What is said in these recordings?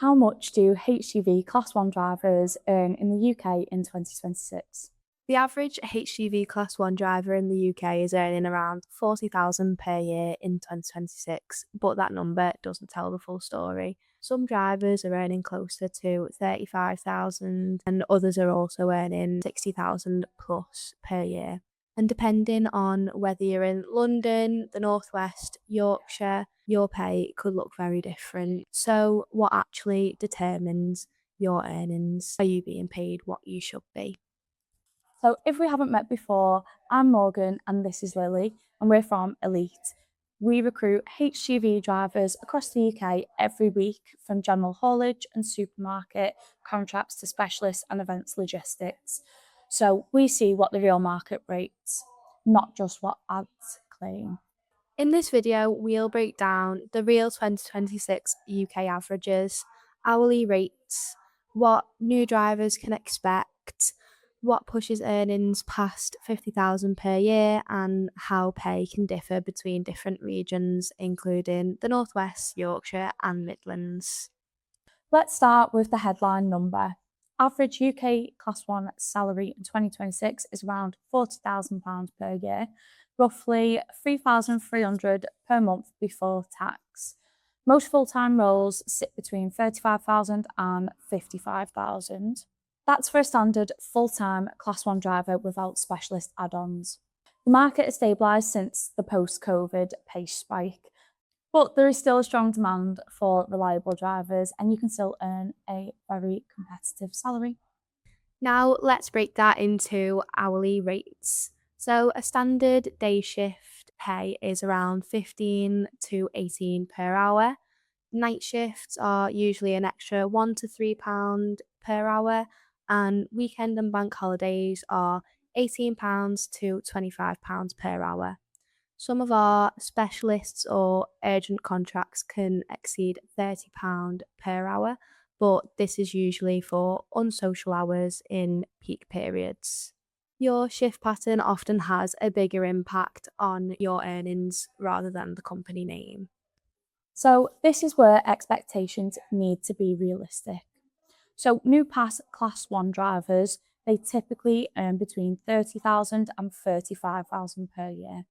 How much do HGV Class 1 drivers earn in the UK in 2026? The average HGV Class 1 driver in the UK is earning around 40,000 per year in 2026, but that number doesn't tell the full story. Some drivers are earning closer to 35,000 and others are also earning 60,000 plus per year. And depending on whether you're in London, the North West, Yorkshire, your pay could look very different. So what actually determines your earnings? Are you being paid what you should be? So if we haven't met before, I'm Morgan and this is Lily and we're from Elite. We recruit HGV drivers across the UK every week, from general haulage and supermarket contracts to specialist and events logistics. So we see what the real market rates, not just what ads claim. In this video, we'll break down the real 2026 UK averages, hourly rates, what new drivers can expect, what pushes earnings past 50,000 per year, and how pay can differ between different regions, including the North West, Yorkshire, and Midlands. Let's start with the headline number. Average UK Class 1 salary in 2026 is around £40,000 per year, roughly £3,300 per month before tax. Most full-time roles sit between £35,000 and £55,000. That's for a standard full-time Class 1 driver without specialist add-ons. The market has stabilised since the post-COVID pay spike, but there is still a strong demand for reliable drivers and you can still earn a very competitive salary. Now let's break that into hourly rates. So a standard day shift pay is around 15 to 18 per hour. Night shifts are usually an extra £1 to £3 per hour, and weekend and bank holidays are £18 to £25 per hour. Some of our specialists or urgent contracts can exceed £30 per hour, but this is usually for unsocial hours in peak periods. Your shift pattern often has a bigger impact on your earnings rather than the company name. So this is where expectations need to be realistic. So new pass Class 1 drivers, they typically earn between £30,000 and £35,000 per year.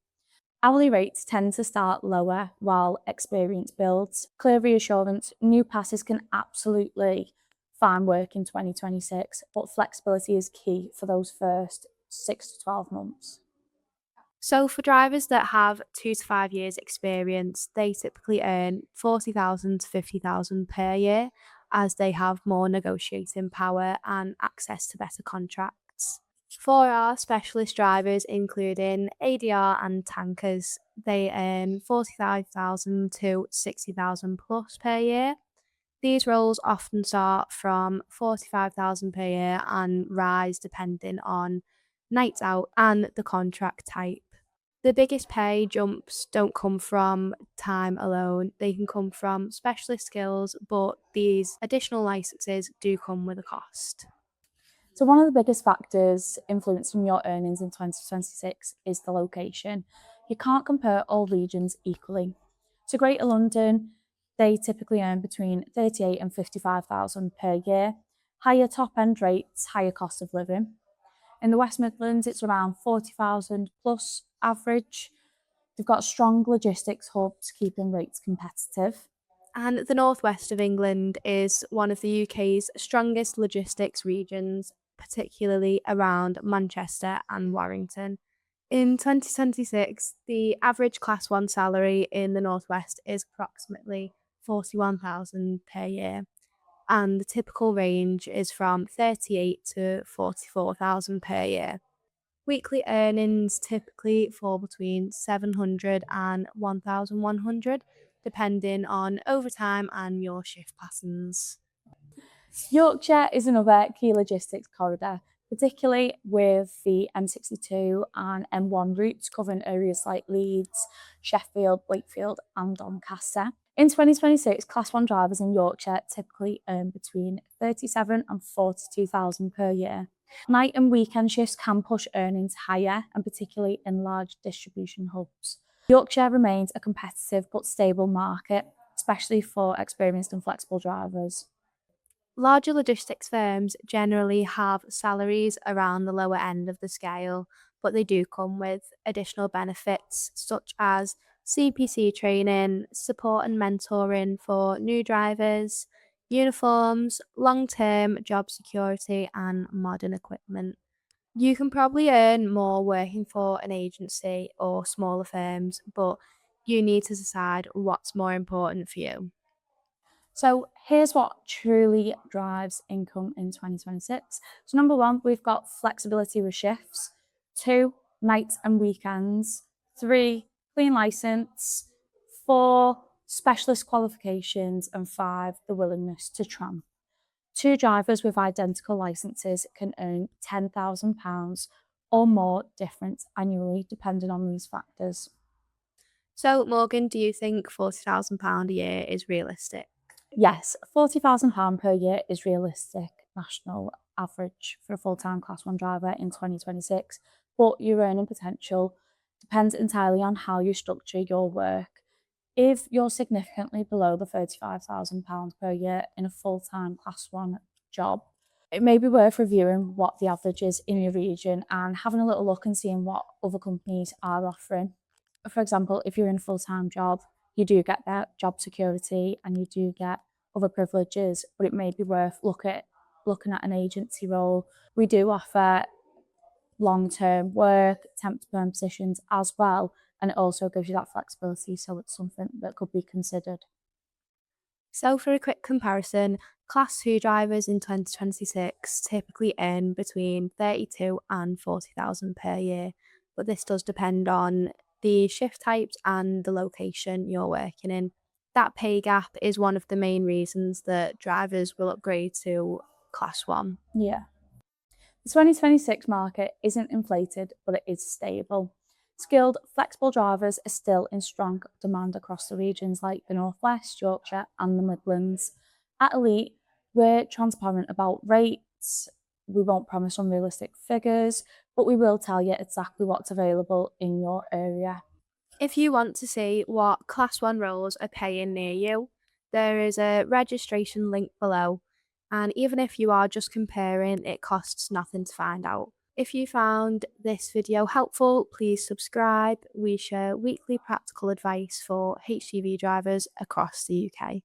Hourly rates tend to start lower while experience builds. Clear reassurance, new passes can absolutely find work in 2026, but flexibility is key for those first 6 to 12 months. So for drivers that have 2 to 5 years experience, they typically earn 40,000 to 50,000 per year, as they have more negotiating power and access to better contracts. For our specialist drivers, including ADR and Tankers, they earn 45,000 to 60,000 plus per year. These roles often start from 45,000 per year and rise depending on nights out and the contract type. The biggest pay jumps don't come from time alone, they can come from specialist skills, but these additional licenses do come with a cost. So one of the biggest factors influencing your earnings in 2026 is the location. You can't compare all regions equally. So Greater London, they typically earn between 38 and 55,000 per year. Higher top end rates, higher cost of living. In the West Midlands, it's around 40,000 plus average. They've got strong logistics hubs keeping rates competitive. And the northwest of England is one of the UK's strongest logistics regions, particularly around Manchester and Warrington. In 2026, the average Class 1 salary in the northwest is approximately 41,000 per year, and the typical range is from 38 to 44,000 per year. Weekly earnings typically fall between 700 and 1,100, depending on overtime and your shift patterns. Yorkshire is another key logistics corridor, particularly with the M62 and M1 routes covering areas like Leeds, Sheffield, Wakefield and Doncaster. In 2026, Class 1 drivers in Yorkshire typically earn between 37 and 42,000 per year. Night and weekend shifts can push earnings higher, and particularly in large distribution hubs. Yorkshire remains a competitive but stable market, especially for experienced and flexible drivers. Larger logistics firms generally have salaries around the lower end of the scale, but they do come with additional benefits such as CPC training, support and mentoring for new drivers, uniforms, long term job security, and modern equipment. You can probably earn more working for an agency or smaller firms, but you need to decide what's more important for you. So here's what truly drives income in 2026. So number one, we've got flexibility with shifts. Two, nights and weekends. Three, clean license. Four, specialist qualifications. And five, the willingness to tramp. Two drivers with identical licenses can earn £10,000 or more difference annually, depending on these factors. So, Morgan, do you think £40,000 a year is realistic? Yes, £40,000 per year is realistic national average for a full-time Class 1 driver in 2026, but your earning potential depends entirely on how you structure your work. If you're significantly below the £35,000 per year in a full-time Class 1 job, it may be worth reviewing what the average is in your region and having a little look and seeing what other companies are offering. For example, if you're in a full-time job, you do get that job security and you do get other privileges, but it may be worth looking at an agency role. We do offer long-term work, temp to perm positions as well, and it also gives you that flexibility, so it's something that could be considered. So, for a quick comparison, Class 2 drivers in 2026 typically earn between 32 and 40,000 per year, but this does depend on the shift types and the location you're working in. That pay gap is one of the main reasons that drivers will upgrade to Class 1. Yeah. The 2026 market isn't inflated, but it is stable. Skilled, flexible drivers are still in strong demand across the regions like the North West, Yorkshire, and the Midlands. At Elite, we're transparent about rates. We won't promise unrealistic figures, but we will tell you exactly what's available in your area. If you want to see what Class 1 roles are paying near you, there is a registration link below. And even if you are just comparing, it costs nothing to find out. If you found this video helpful, please subscribe. We share weekly practical advice for HGV drivers across the UK.